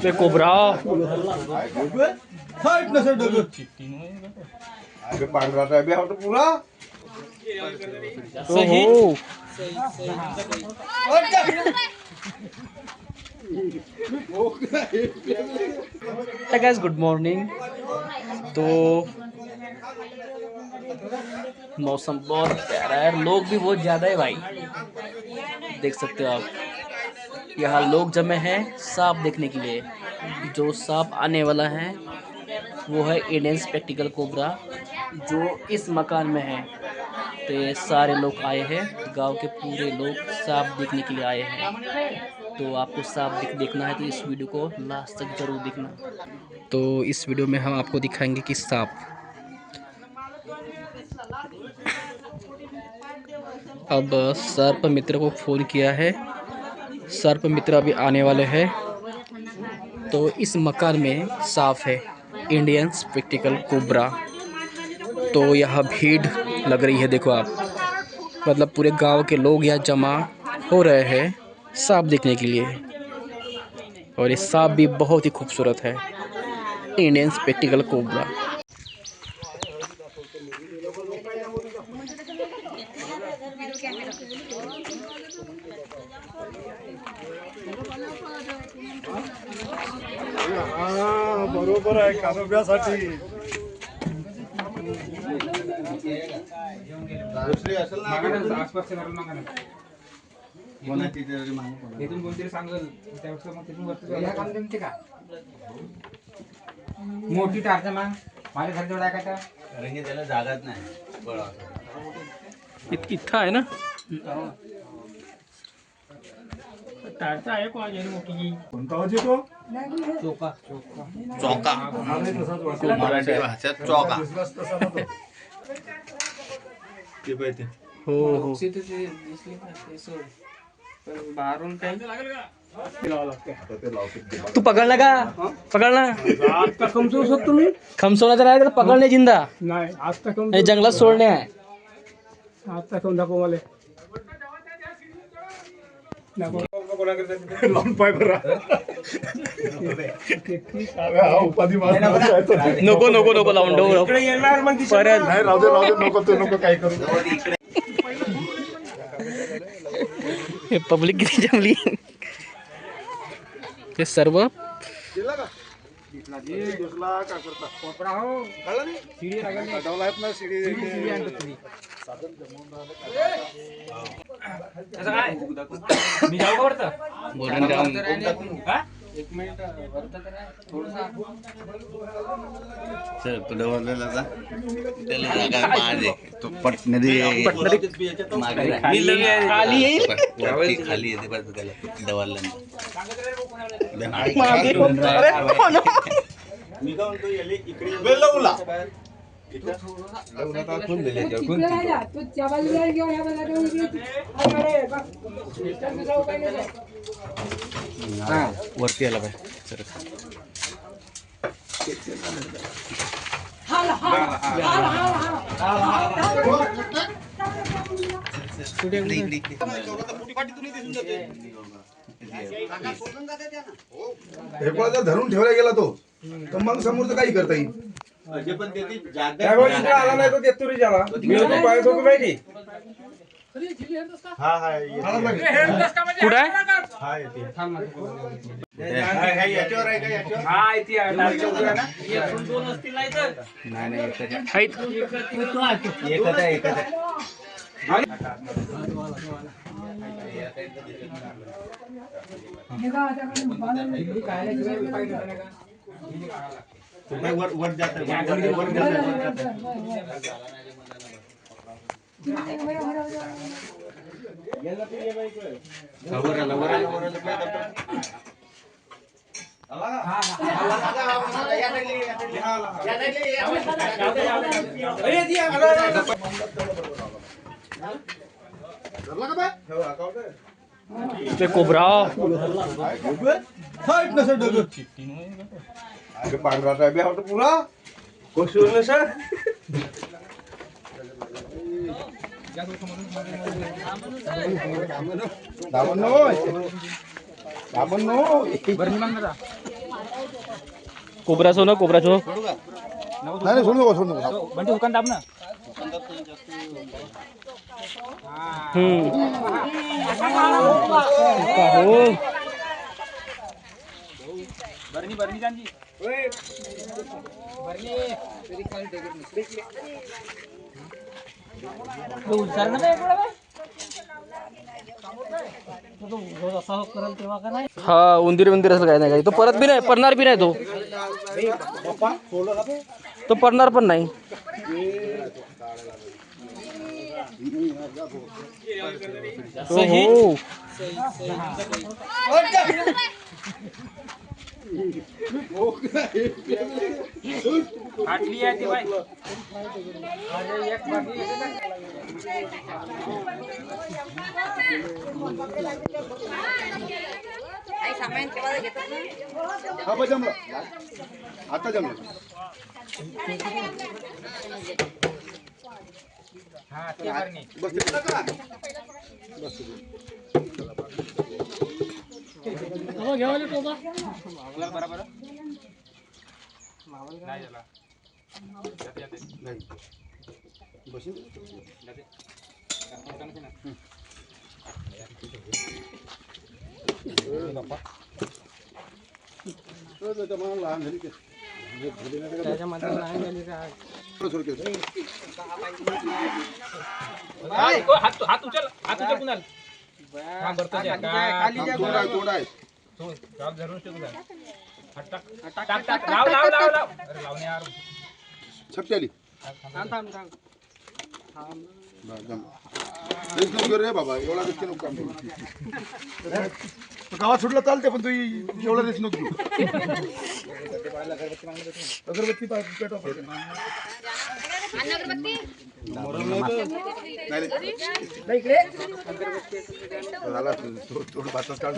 ते कोबरा पूरा guys good morning. तो मौसम बहुत प्यारा है, लोग भी बहुत ज़्यादा है भाई, देख सकते हो आप। यहाँ लोग जमे हैं सांप देखने के लिए। जो सांप आने वाला है वो है इंडियन स्पेक्टिकल कोबरा, जो इस मकान में है। तो ये सारे लोग आए हैं, गांव के पूरे लोग सांप देखने के लिए आए हैं। तो आपको सांप देखना है तो इस वीडियो को लास्ट तक जरूर देखना। तो इस वीडियो में हम आपको दिखाएंगे कि सांप। अब सर्प मित्र को फ़ोन किया है, सर्प मित्र अभी आने वाले हैं। तो इस मकान में सांप है, इंडियन स्पेक्टिकल कोबरा। तो यहाँ भीड़ लग रही है, देखो आप, मतलब पूरे गांव के लोग यहाँ जमा हो रहे हैं सांप देखने के लिए। और ये सांप भी बहुत ही खूबसूरत है, इंडियन स्पेक्टिकल कोबरा। बरोबर आहे कानोब्यासाठी दुसरी असेल ना आसपासचे घरून मागा कोणाची तरी मागून इथून कोणतरी सांगेल त्यापेक्षा मग तिथून वरती या काम जमते का मोठी टारचा मग माझ्या घरी जवळ आहे का कारण की त्याला जागाच नाही इतना है ना टारचा आहे कोणाची मोठी कोणता होती तो चोका चौका मराठी भाषेत चौका ते पाहिजे हो हो दिसली ना ते सोड पण बाहेरून काही तू पकडला का पकडला आता कमजोर शकतो मी खमसवण्याचं नाही तर पकडणे जिंदा नाही आता हे जंगलात सोडणे आहे आता कम दाखव मला लावून पाय बरा उपाधी नको नको नको लावून ठेवू परत नाही राहू दे नको तू नको काय करू हे पब्लिक किती जमली हे सर्व मी जाऊ का वरतं? बोलून जाऊन हा? एक मिनिट वरतं करा थोडंसं चल तुला बोललेला जा त्याला जागा पाहिजे तो पटनदी मागे खाली येईल वरती खाली येते बस त्याला दवाला मी का म्हणतो याले इकडे लवला वरती आला पाहिजे धरून ठेवला गेला तो तर मग समोरचं काही करता येईल आला नाही तो देतो ज्याला माहिती हा हा कुठं आहे आहेत. वर जात ते कोबरा पांढरा साहेब होता पुरा कोण सर आपण नो बरं मग ना कोबरा छो ना कोबरा छो. नाही सोडू नको सोडू नको बंटी हुकान दाब ना हो बरनी जानजी बरनी हा उंदीर असं काय नाही. तो परत बी नाही पडणार बी नाही. तो पडणार पण नाही. हो आटली आहे ती बाई एक बाकी आता जमलं हा ते बरनी बस बरोबर नाही झाला नाही बस लहान झाली हात उचल कुणाल हा बरतो तोड आहे जॉब धरून ठेवू जा हात टाक लाव अरे लावणे यार छपटी आली रे बाबा एवढा रिस्क नको काम करू. गावात सुटलं चालते पण तू एवढा रिस्क नको घेऊ. अगरबत्ती पेटवा नाही झाला थोडं भातच काढ